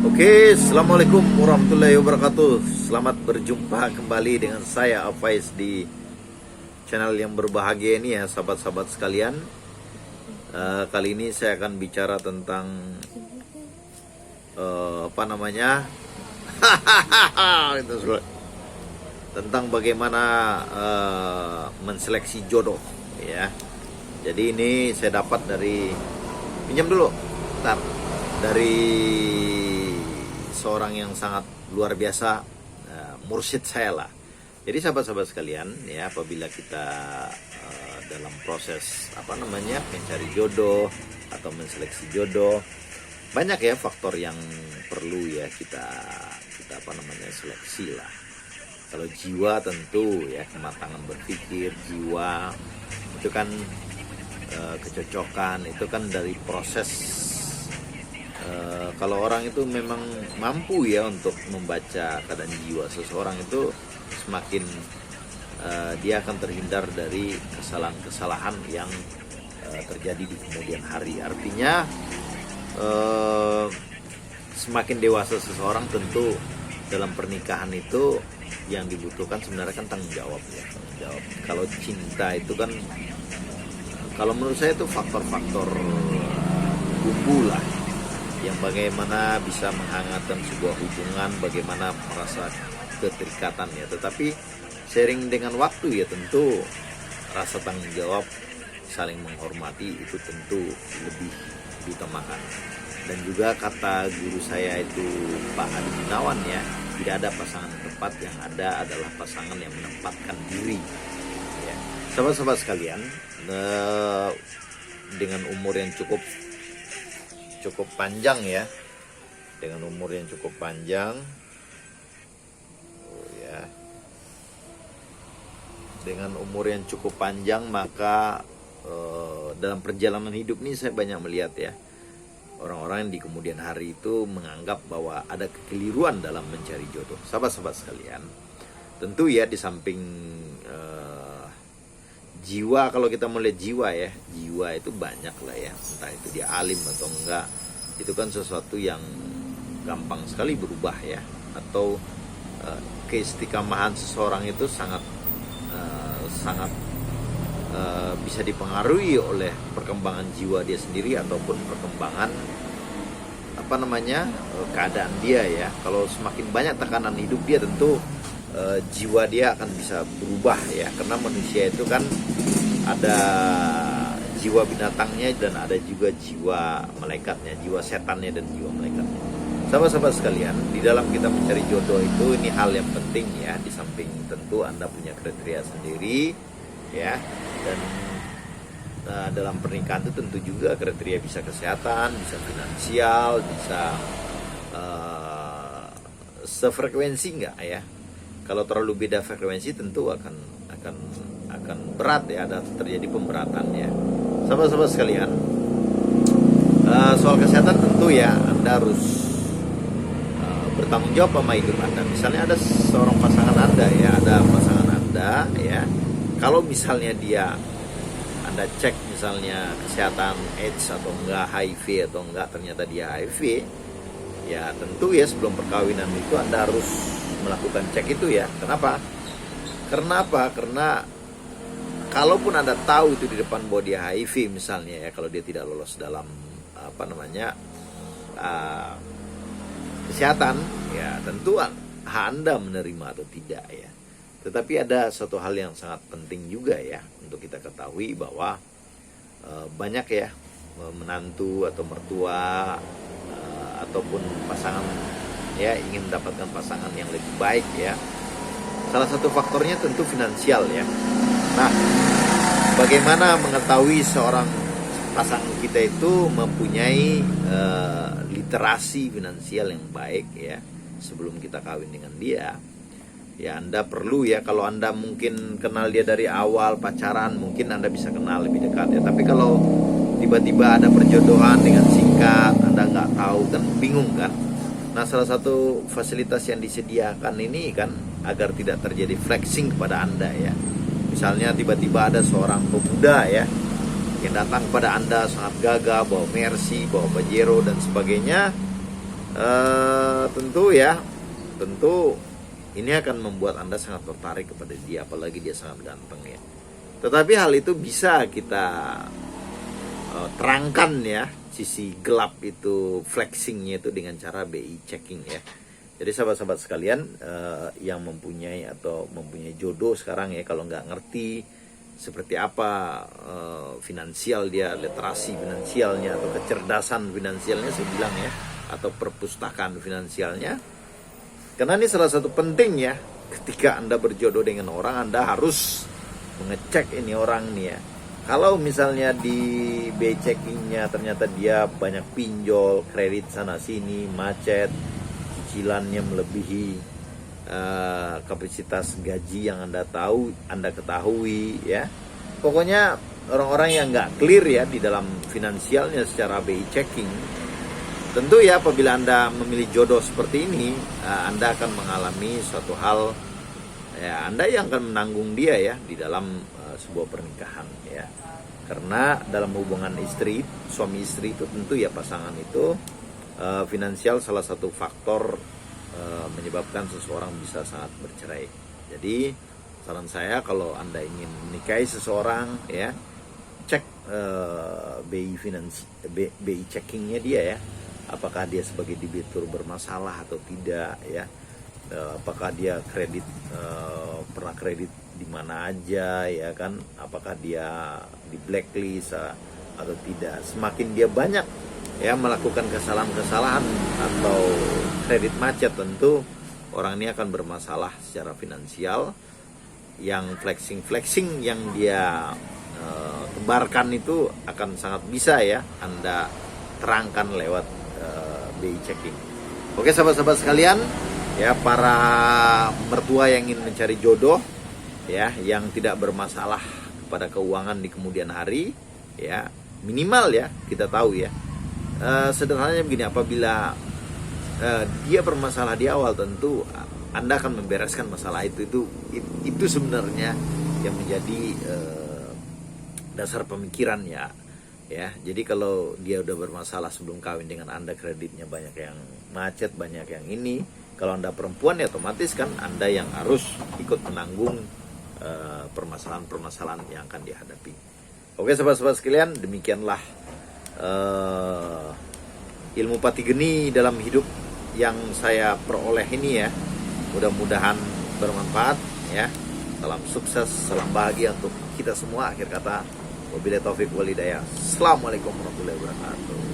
Oke, assalamualaikum warahmatullahi wabarakatuh. Selamat berjumpa kembali dengan saya Afaiz di channel yang berbahagia ini ya, sahabat-sahabat sekalian. Kali ini saya akan bicara tentang tentang bagaimana menseleksi jodoh ya. Jadi ini saya dapat dari pinjam dulu, bentar, dari seorang yang sangat luar biasa, mursyid saya lah. Jadi sahabat-sahabat sekalian ya, apabila kita dalam proses mencari jodoh atau menseleksi jodoh, banyak ya faktor yang perlu ya kita seleksi lah. Kalau jiwa tentu ya, kematangan berpikir, jiwa itu kan kecocokan itu kan dari proses. Kalau orang itu memang mampu ya untuk membaca keadaan jiwa seseorang, itu semakin dia akan terhindar dari kesalahan-kesalahan yang terjadi di kemudian hari. Artinya semakin dewasa seseorang, tentu dalam pernikahan itu yang dibutuhkan sebenarnya kan tanggung jawab ya. Kalau cinta itu kan, kalau menurut saya itu faktor-faktor bumbu lah, yang bagaimana bisa menghangatkan sebuah hubungan, bagaimana merasa keterikatan ya. Tetapi sering dengan waktu ya, tentu rasa tanggung jawab, saling menghormati itu tentu lebih diutamakan. Dan juga kata guru saya itu Pak Adi Gunawan ya, tidak ada pasangan tepat, yang ada adalah pasangan yang menempatkan diri ya. Sahabat-sahabat sekalian, dengan umur yang cukup panjang ya, dengan umur yang cukup panjang dengan umur yang cukup panjang, maka dalam perjalanan hidup ini saya banyak melihat ya, orang-orang yang di kemudian hari itu menganggap bahwa ada kekeliruan dalam mencari jodoh. Sahabat-sahabat sekalian, tentu ya di samping jiwa, kalau kita melihat jiwa ya, jiwa itu banyak lah ya, entah itu dia alim atau enggak, itu kan sesuatu yang gampang sekali berubah ya. Atau keistiqamahan seseorang itu sangat bisa dipengaruhi oleh perkembangan jiwa dia sendiri ataupun perkembangan keadaan dia ya. Kalau semakin banyak tekanan hidup dia, tentu jiwa dia akan bisa berubah ya, karena manusia itu kan ada jiwa binatangnya dan ada juga jiwa malaikatnya, jiwa setannya dan jiwa malaikatnya. Sahabat-sahabat sekalian, di dalam kita mencari jodoh itu, ini hal yang penting ya, di samping tentu Anda punya kriteria sendiri ya, dan dalam pernikahan itu tentu juga kriteria bisa kesehatan, bisa finansial, bisa sefrekuensi enggak ya. Kalau terlalu beda frekuensi tentu akan berat ya, ada terjadi pemberatan ya. Sahabat-sahabat sekalian, soal kesehatan tentu ya Anda harus bertanggung jawab sama hidup Anda. Misalnya ada seorang pasangan Anda ya, kalau misalnya Anda cek misalnya kesehatan AIDS atau enggak, HIV atau enggak, ternyata dia HIV ya, tentu ya sebelum perkawinan itu Anda harus melakukan cek itu ya. Kenapa? Karena kalaupun Anda tahu itu di depan bahwa dia HIV misalnya ya, kalau dia tidak lolos dalam kesehatan ya, tentu Anda menerima atau tidak ya. Tetapi ada satu hal yang sangat penting juga ya untuk kita ketahui, bahwa banyak ya menantu atau mertua ataupun pasangan ya, ingin mendapatkan pasangan yang lebih baik ya. Salah satu faktornya tentu finansial ya. Nah, bagaimana mengetahui seorang pasangan kita itu mempunyai literasi finansial yang baik ya sebelum kita kawin dengan dia? Ya, Anda perlu ya, kalau Anda mungkin kenal dia dari awal pacaran, mungkin Anda bisa kenal lebih dekat ya. Tapi kalau tiba-tiba ada perjodohan dengan singkat, Anda nggak tahu kan, bingung kan. Nah, salah satu fasilitas yang disediakan ini kan, agar tidak terjadi flexing kepada Anda ya. Misalnya tiba-tiba ada seorang pemuda ya yang datang kepada Anda sangat gagah, bawa Mercy, bawa Pajero dan sebagainya. Tentu ini akan membuat Anda sangat tertarik kepada dia, apalagi dia sangat ganteng ya. Tetapi hal itu bisa kita terangkan ya, sisi gelap itu, flexingnya itu dengan cara BI checking ya. Jadi sahabat-sahabat sekalian yang mempunyai jodoh sekarang ya, kalau nggak ngerti seperti apa finansial dia, literasi finansialnya atau kecerdasan finansialnya saya bilang ya, atau perpustakaan finansialnya. Karena ini salah satu penting ya, ketika Anda berjodoh dengan orang, Anda harus mengecek ini orang nih ya. Kalau misalnya di BI checkingnya ternyata dia banyak pinjol, kredit sana sini, macet, cicilannya melebihi kapasitas gaji yang Anda ketahui ya. Pokoknya orang-orang yang nggak clear ya di dalam finansialnya secara BI checking, tentu ya apabila Anda memilih jodoh seperti ini, Anda akan mengalami suatu hal ya, Anda yang akan menanggung dia ya di dalam sebuah pernikahan ya. Karena dalam hubungan suami istri itu tentu ya, pasangan itu finansial salah satu faktor menyebabkan seseorang bisa sangat bercerai. Jadi saran saya, kalau Anda ingin menikahi seseorang ya, cek BI checkingnya dia ya. Apakah dia sebagai debitur bermasalah atau tidak ya. Apakah dia pernah kredit di mana aja ya kan. Apakah dia di blacklist atau tidak. Semakin dia banyak ya melakukan kesalahan-kesalahan atau kredit macet, tentu orang ini akan bermasalah secara finansial. Yang flexing yang dia tebarkan itu akan sangat bisa ya Anda terangkan lewat BI checking. Oke sahabat-sahabat sekalian ya, para mertua yang ingin mencari jodoh ya, yang tidak bermasalah pada keuangan di kemudian hari ya, minimal ya kita tahu ya, sederhananya begini, apabila dia bermasalah di awal, tentu Anda akan membereskan masalah itu sebenarnya yang menjadi dasar pemikirannya ya. Jadi kalau dia udah bermasalah sebelum kawin dengan Anda, kreditnya banyak yang macet, banyak yang ini, kalau Anda perempuan ya otomatis kan Anda yang harus ikut menanggung permasalahan-permasalahan yang akan dihadapi. Oke sahabat-sahabat sekalian, demikianlah ilmu pati geni dalam hidup yang saya peroleh ini ya. Mudah-mudahan bermanfaat ya. Salam sukses, salam bahagia untuk kita semua. Akhir kata, wabillahi taufik wal hidayah. Assalamualaikum warahmatullahi wabarakatuh.